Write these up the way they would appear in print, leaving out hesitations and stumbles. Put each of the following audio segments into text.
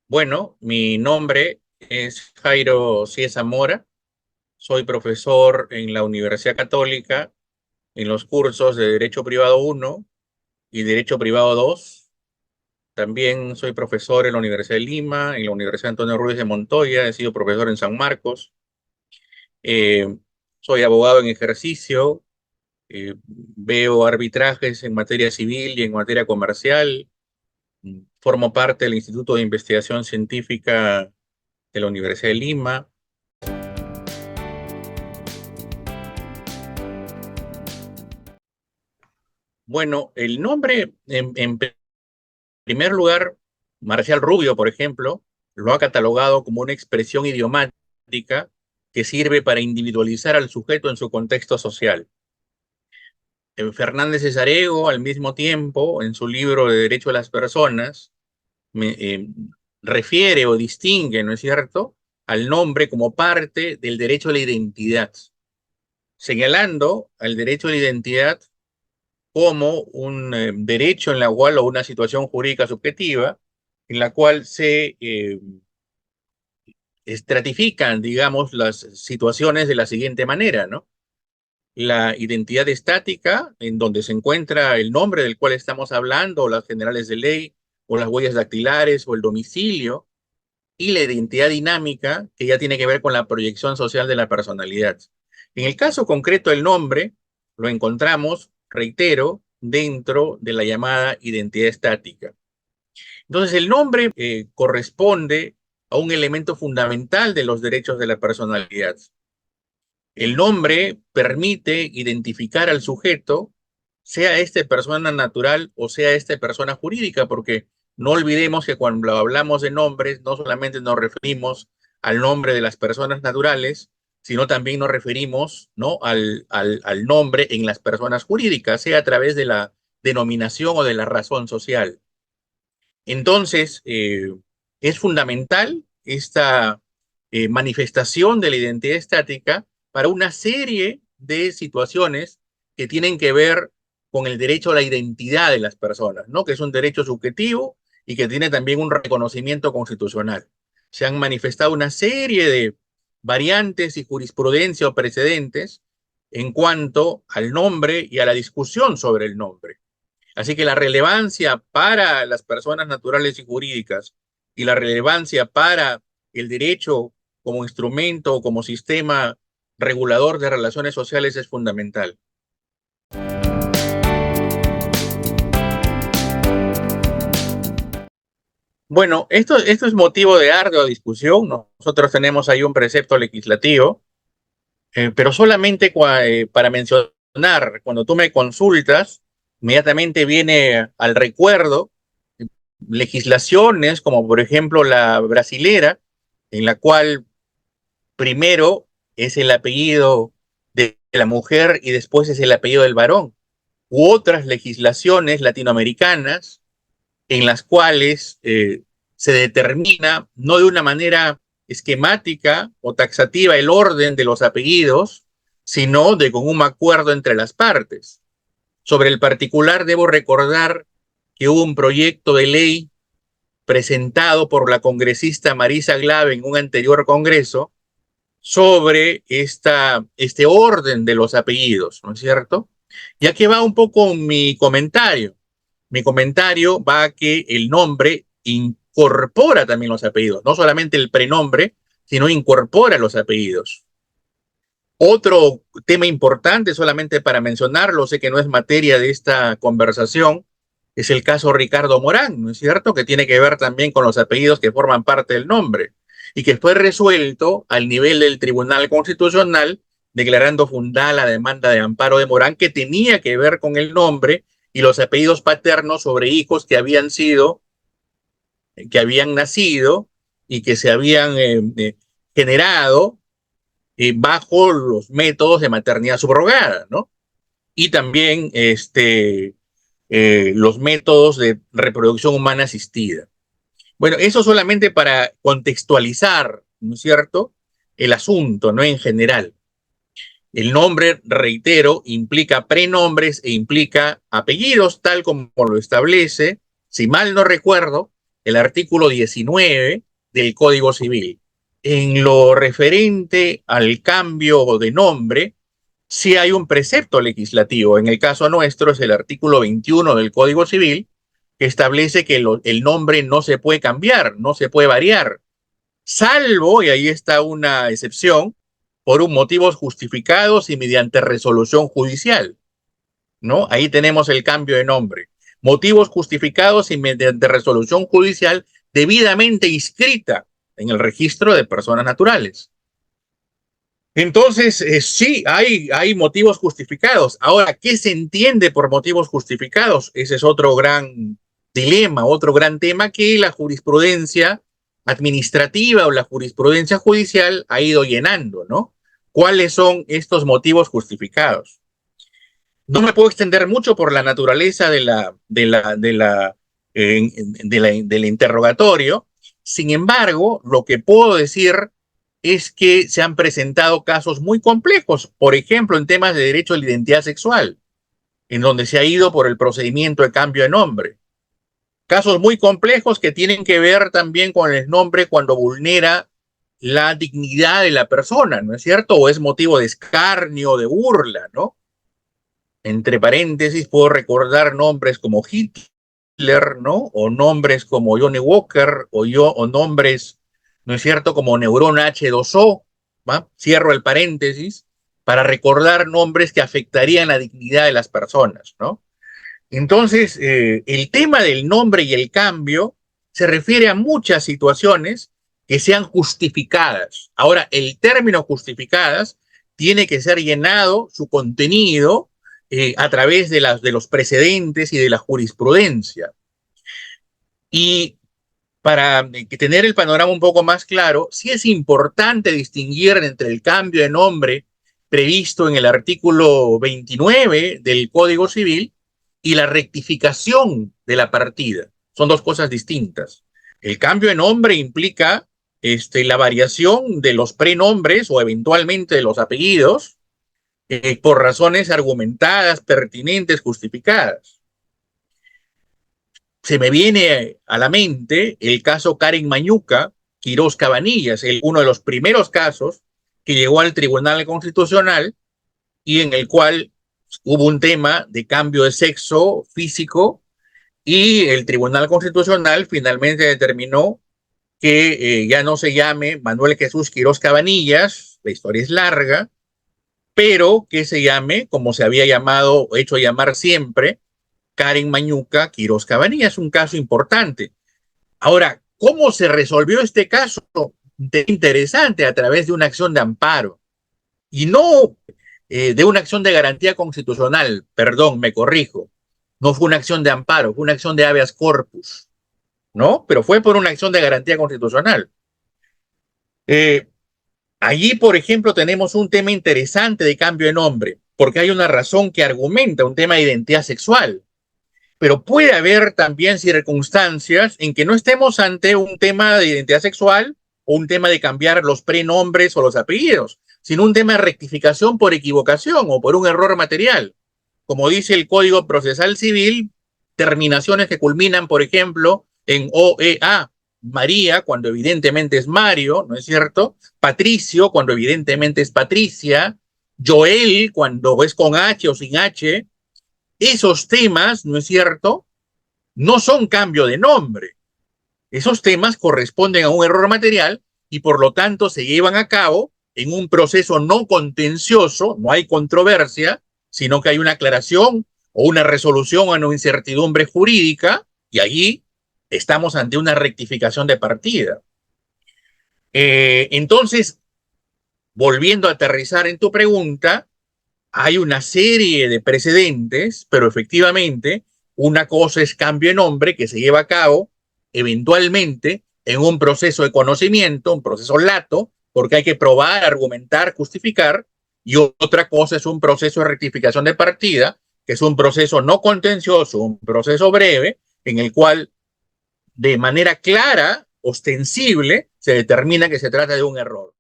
Bueno, mi nombre es Jairo Cieza Mora. Soy profesor en la Universidad Católica en los cursos de Derecho Privado 1 y Derecho Privado 2. También soy profesor en la Universidad de Lima, en la Universidad Antonio Ruiz de Montoya. He sido profesor en San Marcos. Eh, Soy abogado en ejercicio. Veo arbitrajes en materia civil y en materia comercial. Formo parte del Instituto de Investigación Científica de la Universidad de Lima. Bueno, el nombre, en primer lugar, Marcial Rubio, por ejemplo, lo ha catalogado como una expresión idiomática que sirve para individualizar al sujeto en su contexto social. Fernández Cesarego, al mismo tiempo, en su libro de Derecho a las Personas, me, refiere o distingue, ¿no es cierto?, al nombre como parte del derecho a la identidad, señalando al derecho a la identidad como un derecho en la cual o una situación jurídica subjetiva en la cual se estratifican, digamos, las situaciones de la siguiente manera, ¿no? La identidad estática, en donde se encuentra el nombre del cual estamos hablando, o las generales de ley, o las huellas dactilares, o el domicilio, y la identidad dinámica, que ya tiene que ver con la proyección social de la personalidad. En el caso concreto del nombre, lo encontramos, reitero, dentro de la llamada identidad estática. Entonces, el nombre corresponde a un elemento fundamental de los derechos de la personalidad. El nombre permite identificar al sujeto, sea este persona natural o sea este persona jurídica, porque no olvidemos que cuando hablamos de nombres, no solamente nos referimos al nombre de las personas naturales, sino también nos referimos, ¿no?, al nombre en las personas jurídicas, sea a través de la denominación o de la razón social. Entonces, es fundamental esta manifestación de la identidad estática para una serie de situaciones que tienen que ver con el derecho a la identidad de las personas, ¿no? Que es un derecho subjetivo y que tiene también un reconocimiento constitucional. Se han manifestado una serie de variantes y jurisprudencia o precedentes en cuanto al nombre y a la discusión sobre el nombre. Así que la relevancia para las personas naturales y jurídicas y la relevancia para el derecho como instrumento o como sistema regulador de relaciones sociales es fundamental. Bueno, esto es motivo de ardua discusión. Nosotros tenemos ahí un precepto legislativo, pero solamente para mencionar, cuando tú me consultas, inmediatamente viene al recuerdo legislaciones como por ejemplo la brasilera, en la cual primero es el apellido de la mujer y después es el apellido del varón, u otras legislaciones latinoamericanas en las cuales se determina no de una manera esquemática o taxativa el orden de los apellidos, sino de con un acuerdo entre las partes. Sobre el particular debo recordar que hubo un proyecto de ley presentado por la congresista Marisa Glave en un anterior congreso sobre este orden de los apellidos, ¿no es cierto? Y aquí va un poco mi comentario. Mi comentario va a que el nombre incorpora también los apellidos, no solamente el prenombre, sino incorpora los apellidos. Otro tema importante, solamente para mencionarlo, sé que no es materia de esta conversación, es el caso Ricardo Morán, ¿no es cierto? Que tiene que ver también con los apellidos que forman parte del nombre y que fue resuelto al nivel del Tribunal Constitucional, declarando fundada la demanda de amparo de Morán que tenía que ver con el nombre y los apellidos paternos sobre hijos que habían nacido y que se habían generado bajo los métodos de maternidad subrogada, ¿no? Y también los métodos de reproducción humana asistida. Bueno, eso solamente para contextualizar, ¿no es cierto?, el asunto, ¿no? En general. El nombre, reitero, implica prenombres e implica apellidos, tal como lo establece, si mal no recuerdo, el artículo 19 del Código Civil. En lo referente al cambio de nombre, sí hay un precepto legislativo. En el caso nuestro es el artículo 21 del Código Civil, que establece que el nombre no se puede cambiar, no se puede variar, salvo, y ahí está una excepción, por un motivos justificados y mediante resolución judicial, ¿no? Ahí tenemos el cambio de nombre. Motivos justificados y mediante resolución judicial debidamente inscrita en el registro de personas naturales. Entonces, sí, hay motivos justificados. Ahora, ¿qué se entiende por motivos justificados? Ese es otro gran dilema, otro gran tema que la jurisprudencia administrativa o la jurisprudencia judicial ha ido llenando, ¿no? ¿Cuáles son estos motivos justificados? No me puedo extender mucho por la naturaleza del interrogatorio. Sin embargo, lo que puedo decir es que se han presentado casos muy complejos, por ejemplo, en temas de derecho a la identidad sexual, en donde se ha ido por el procedimiento de cambio de nombre. Casos muy complejos que tienen que ver también con el nombre cuando vulnera la dignidad de la persona, ¿no es cierto? O es motivo de escarnio, de burla, ¿no? Entre paréntesis, puedo recordar nombres como Hitler, ¿no? O nombres como Johnny Walker, o nombres, ¿no es cierto?, como Neurona H2O, ¿va? Cierro el paréntesis, para recordar nombres que afectarían la dignidad de las personas, ¿no? Entonces, el tema del nombre y el cambio se refiere a muchas situaciones que sean justificadas. Ahora, el término justificadas tiene que ser llenado su contenido a través de los precedentes y de la jurisprudencia. Y para tener el panorama un poco más claro, sí es importante distinguir entre el cambio de nombre previsto en el artículo 29 del Código Civil y la rectificación de la partida. Son dos cosas distintas. El cambio de nombre implica la variación de los prenombres o eventualmente de los apellidos por razones argumentadas, pertinentes, justificadas. Se me viene a la mente el caso Karen Mañuca, Quirós Cabanillas, uno de los primeros casos que llegó al Tribunal Constitucional y en el cual hubo un tema de cambio de sexo físico y el Tribunal Constitucional finalmente determinó que ya no se llame Manuel Jesús Quirós Cabanillas, la historia es larga, pero que se llame como se había llamado, hecho llamar siempre, Karen Mañuca Quirós Cabanillas. Es un caso importante. Ahora, ¿cómo se resolvió este caso? Interesante, a través de una acción de amparo y no de una acción de garantía constitucional. Perdón, me corrijo. No fue una acción de amparo, fue una acción de habeas corpus, ¿no? Pero fue por una acción de garantía constitucional. Eh, Allí, por ejemplo, tenemos un tema interesante de cambio de nombre, porque hay una razón que argumenta un tema de identidad sexual. Pero puede haber también circunstancias en que no estemos ante un tema de identidad sexual o un tema de cambiar los prenombres o los apellidos, sino un tema de rectificación por equivocación o por un error material. Como dice el Código Procesal Civil, terminaciones que culminan, por ejemplo, en OEA, María, cuando evidentemente es Mario, ¿no es cierto? Patricio, cuando evidentemente es Patricia. Joel, cuando es con H o sin H. Esos temas, ¿no es cierto?, no son cambio de nombre. Esos temas corresponden a un error material y por lo tanto se llevan a cabo en un proceso no contencioso, no hay controversia, sino que hay una aclaración o una resolución a una incertidumbre jurídica y allí estamos ante una rectificación de partida. Entonces, volviendo a aterrizar en tu pregunta, hay una serie de precedentes, pero efectivamente una cosa es cambio de nombre que se lleva a cabo eventualmente en un proceso de conocimiento, un proceso lato, porque hay que probar, argumentar, justificar, y otra cosa es un proceso de rectificación de partida, que es un proceso no contencioso, un proceso breve, en el cual de manera clara, ostensible, se determina que se trata de un error.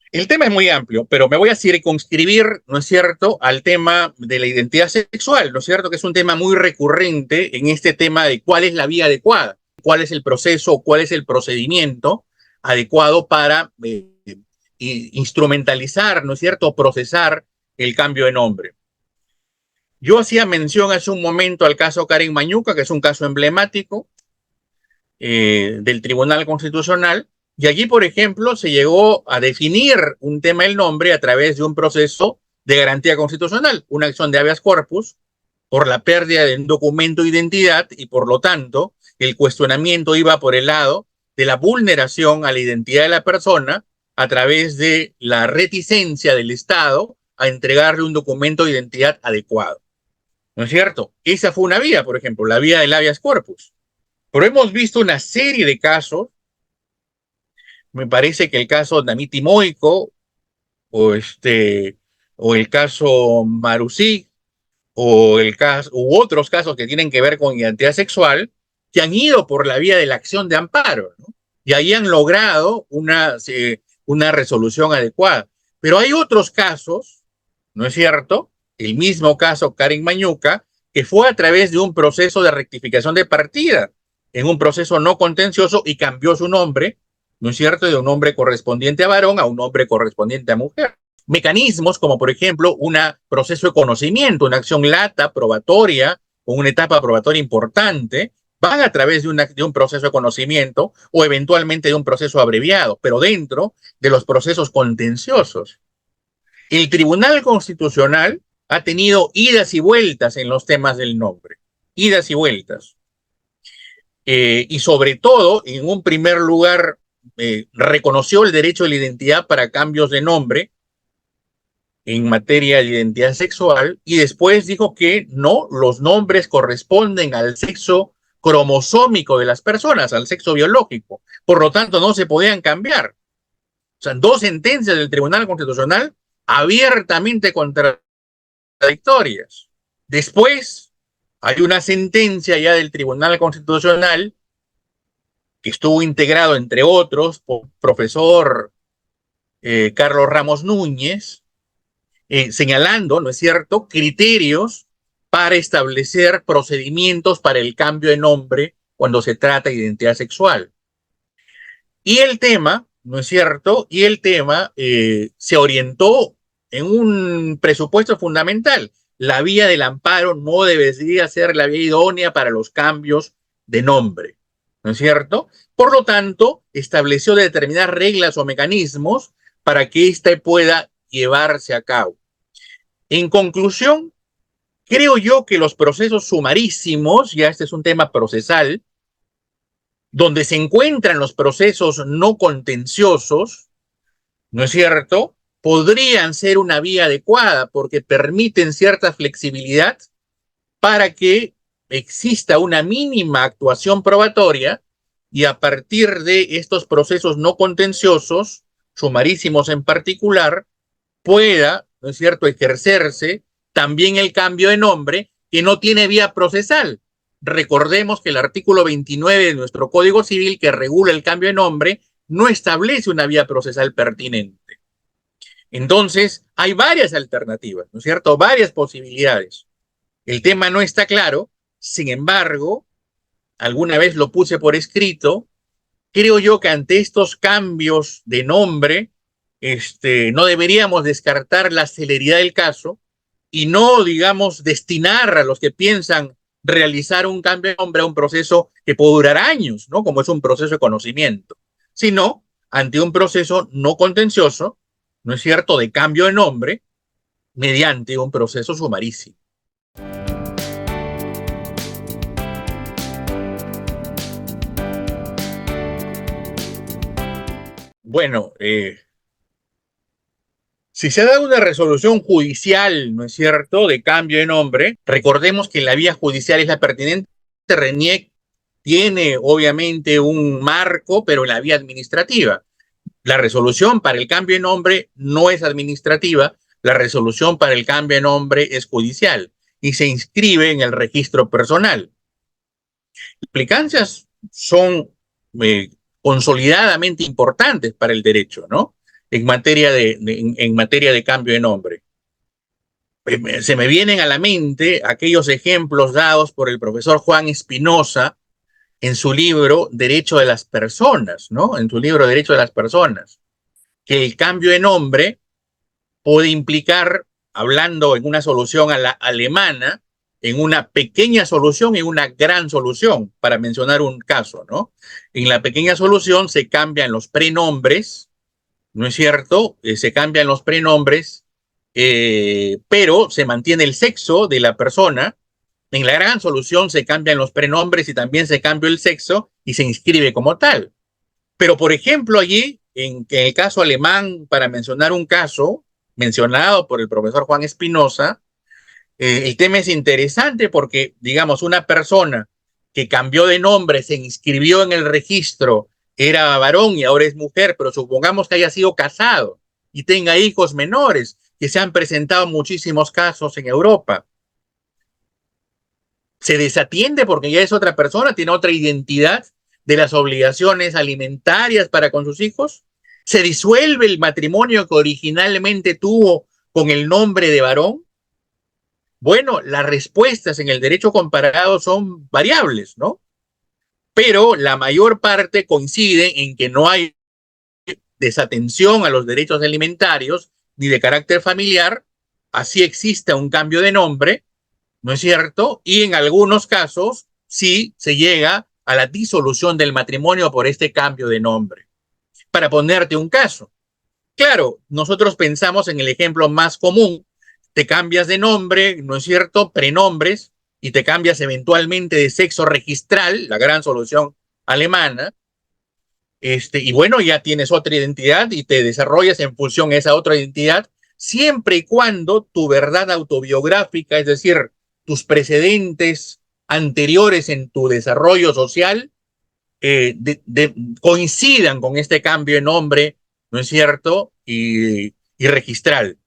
El tema es muy amplio, pero me voy a circunscribir, ¿no es cierto?, al tema de la identidad sexual, ¿no es cierto?, que es un tema muy recurrente en este tema de cuál es la vía adecuada, cuál es el proceso, cuál es el procedimiento adecuado para instrumentalizar, ¿no es cierto?, procesar el cambio de nombre. Yo hacía mención hace un momento al caso Karen Mañuca, que es un caso emblemático del Tribunal Constitucional, y allí, por ejemplo, se llegó a definir un tema del nombre a través de un proceso de garantía constitucional, una acción de habeas corpus por la pérdida de un documento de identidad y, por lo tanto, el cuestionamiento iba por el lado de la vulneración a la identidad de la persona a través de la reticencia del Estado a entregarle un documento de identidad adecuado. ¿No es cierto? Esa fue una vía, por ejemplo, la vía del habeas corpus. Pero hemos visto una serie de casos. Me parece que el caso Namiti Moiko o o el caso Marusí u otros casos que tienen que ver con identidad sexual que han ido por la vía de la acción de amparo, ¿no? Y ahí han logrado una resolución adecuada. Pero hay otros casos, ¿no es cierto? El mismo caso Karen Mañuca, que fue a través de un proceso de rectificación de partida, en un proceso no contencioso, y cambió su nombre, ¿no es cierto?, de un nombre correspondiente a varón a un nombre correspondiente a mujer. Mecanismos como, por ejemplo, un proceso de conocimiento, una acción lata, probatoria, con una etapa probatoria importante, van a través de un proceso de conocimiento o eventualmente de un proceso abreviado, pero dentro de los procesos contenciosos. El Tribunal Constitucional ha tenido idas y vueltas en los temas del nombre, idas y vueltas. Y sobre todo, en un primer lugar, reconoció el derecho de la identidad para cambios de nombre en materia de identidad sexual y después dijo que no, los nombres corresponden al sexo cromosómico de las personas, al sexo biológico. Por lo tanto, no se podían cambiar. O sea, dos sentencias del Tribunal Constitucional abiertamente contradictorias. Después, hay una sentencia ya del Tribunal Constitucional que estuvo integrado, entre otros, por profesor Carlos Ramos Núñez, señalando, ¿no es cierto?, criterios para establecer procedimientos para el cambio de nombre cuando se trata de identidad sexual. Y el tema, ¿no es cierto?, se orientó en un presupuesto fundamental. La vía del amparo no debería ser la vía idónea para los cambios de nombre, ¿no es cierto? Por lo tanto, estableció determinadas reglas o mecanismos para que éste pueda llevarse a cabo. En conclusión, creo yo que los procesos sumarísimos, ya este es un tema procesal, donde se encuentran los procesos no contenciosos, ¿no es cierto?, podrían ser una vía adecuada porque permiten cierta flexibilidad para que exista una mínima actuación probatoria y a partir de estos procesos no contenciosos, sumarísimos en particular, pueda, ¿no es cierto?, ejercerse también el cambio de nombre que no tiene vía procesal. Recordemos que el artículo 29 de nuestro Código Civil, que regula el cambio de nombre, no establece una vía procesal pertinente. Entonces, hay varias alternativas, ¿no es cierto?, varias posibilidades. El tema no está claro, sin embargo, alguna vez lo puse por escrito, creo yo que ante estos cambios de nombre, no deberíamos descartar la celeridad del caso y no, digamos, destinar a los que piensan realizar un cambio de nombre a un proceso que puede durar años, ¿no?, como es un proceso de conocimiento, sino ante un proceso no contencioso, ¿no es cierto?, de cambio de nombre mediante un proceso sumarísimo. Bueno, si se da una resolución judicial, ¿no es cierto?, de cambio de nombre, recordemos que la vía judicial es la pertinente. RENIEC tiene obviamente un marco, pero en la vía administrativa. La resolución para el cambio de nombre no es administrativa, la resolución para el cambio de nombre es judicial y se inscribe en el registro personal. Las implicancias son eh, consolidadamente importantes para el derecho, ¿no? En materia de cambio de nombre. Se me vienen a la mente aquellos ejemplos dados por el profesor Juan Espinosa en su libro Derecho de las Personas, ¿no? En su libro Derecho de las Personas, que el cambio de nombre puede implicar, hablando en una solución a la alemana, en una pequeña solución y una gran solución, para mencionar un caso, ¿no? En la pequeña solución se cambian los prenombres, ¿no es cierto? Se cambian los prenombres, pero se mantiene el sexo de la persona. En la gran solución se cambian los prenombres y también se cambia el sexo y se inscribe como tal. Pero, por ejemplo, allí, en el caso alemán, para mencionar un caso mencionado por el profesor Juan Espinosa, el tema es interesante porque, digamos, una persona que cambió de nombre, se inscribió en el registro, era varón y ahora es mujer, pero supongamos que haya sido casado y tenga hijos menores, que se han presentado muchísimos casos en Europa. Se desatiende porque ya es otra persona, tiene otra identidad de las obligaciones alimentarias para con sus hijos. Se disuelve el matrimonio que originalmente tuvo con el nombre de varón. Bueno, las respuestas en el derecho comparado son variables, ¿no? Pero la mayor parte coincide en que no hay desatención a los derechos alimentarios ni de carácter familiar, así exista un cambio de nombre, ¿no es cierto? Y en algunos casos sí se llega a la disolución del matrimonio por este cambio de nombre. Para ponerte un caso, claro, nosotros pensamos en el ejemplo más común, te cambias de nombre, ¿no es cierto? Prenombres, y te cambias eventualmente de sexo registral, la gran solución alemana, y bueno, ya tienes otra identidad y te desarrollas en función a esa otra identidad, siempre y cuando tu verdad autobiográfica, es decir, tus precedentes anteriores en tu desarrollo social, coincidan con este cambio de nombre, ¿no es cierto? Y registral.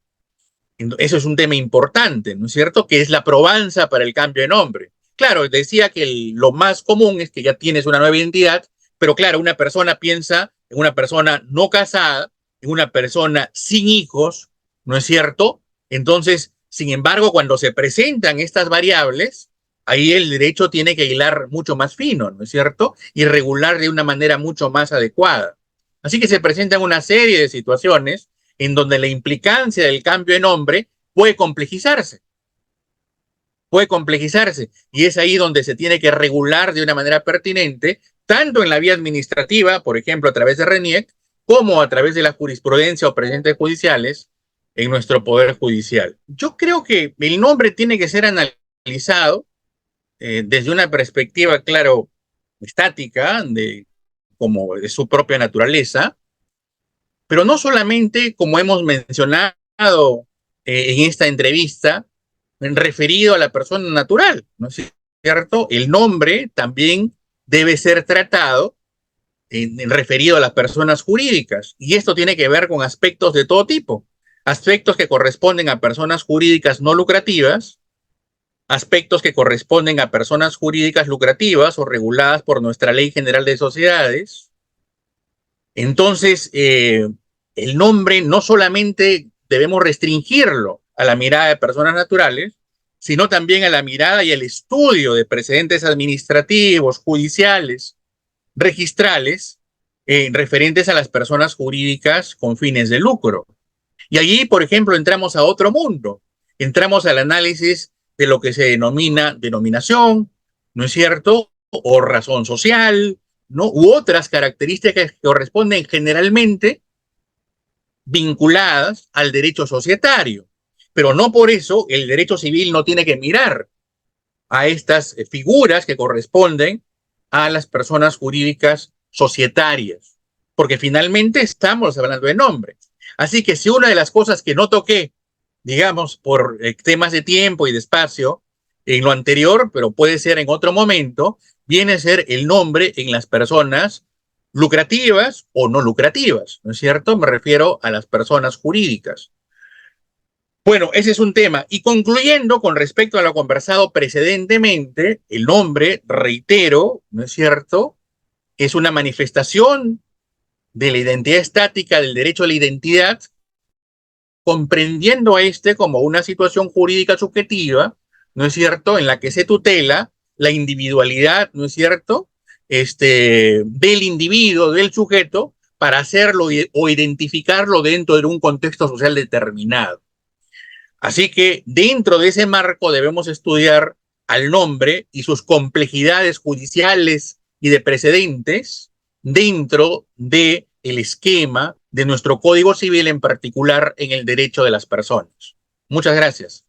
Eso es un tema importante, ¿no es cierto? Que es la probanza para el cambio de nombre. Claro, decía que lo más común es que ya tienes una nueva identidad, pero claro, una persona piensa en una persona no casada, en una persona sin hijos, ¿no es cierto? Entonces, sin embargo, cuando se presentan estas variables, ahí el derecho tiene que hilar mucho más fino, ¿no es cierto? Y regular de una manera mucho más adecuada. Así que se presentan una serie de situaciones en donde la implicancia del cambio de nombre puede complejizarse, y es ahí donde se tiene que regular de una manera pertinente, tanto en la vía administrativa, por ejemplo, a través de RENIEC, como a través de la jurisprudencia o precedentes judiciales en nuestro Poder Judicial. Yo creo que el nombre tiene que ser analizado desde una perspectiva, claro, estática, como de su propia naturaleza, pero no solamente, como hemos mencionado en esta entrevista, referido a la persona natural, ¿no es cierto? El nombre también debe ser tratado en referido a las personas jurídicas, y esto tiene que ver con aspectos de todo tipo, aspectos que corresponden a personas jurídicas no lucrativas, aspectos que corresponden a personas jurídicas lucrativas o reguladas por nuestra Ley General de Sociedades. Entonces, el nombre no solamente debemos restringirlo a la mirada de personas naturales, sino también a la mirada y el estudio de precedentes administrativos, judiciales, registrales, referentes a las personas jurídicas con fines de lucro. Y allí, por ejemplo, entramos a otro mundo, entramos al análisis de lo que se denomina denominación, ¿no es cierto? O razón social, ¿no? U otras características que corresponden generalmente vinculadas al derecho societario. Pero no por eso el derecho civil no tiene que mirar a estas figuras que corresponden a las personas jurídicas societarias, porque finalmente estamos hablando de nombre. Así que si una de las cosas que no toqué, digamos, por temas de tiempo y de espacio, en lo anterior, pero puede ser en otro momento, viene a ser el nombre en las personas lucrativas o no lucrativas, ¿no es cierto? Me refiero a las personas jurídicas. Bueno, ese es un tema. Y concluyendo con respecto a lo conversado precedentemente, el nombre, reitero, ¿no es cierto?, es una manifestación de la identidad estática, del derecho a la identidad, comprendiendo a este como una situación jurídica subjetiva, ¿no es cierto?, en la que se tutela la individualidad, ¿no es cierto?, del individuo, del sujeto, para hacerlo o identificarlo dentro de un contexto social determinado. Así que dentro de ese marco debemos estudiar al nombre y sus complejidades judiciales y de precedentes dentro del esquema de nuestro Código Civil, en particular en el derecho de las personas. Muchas gracias.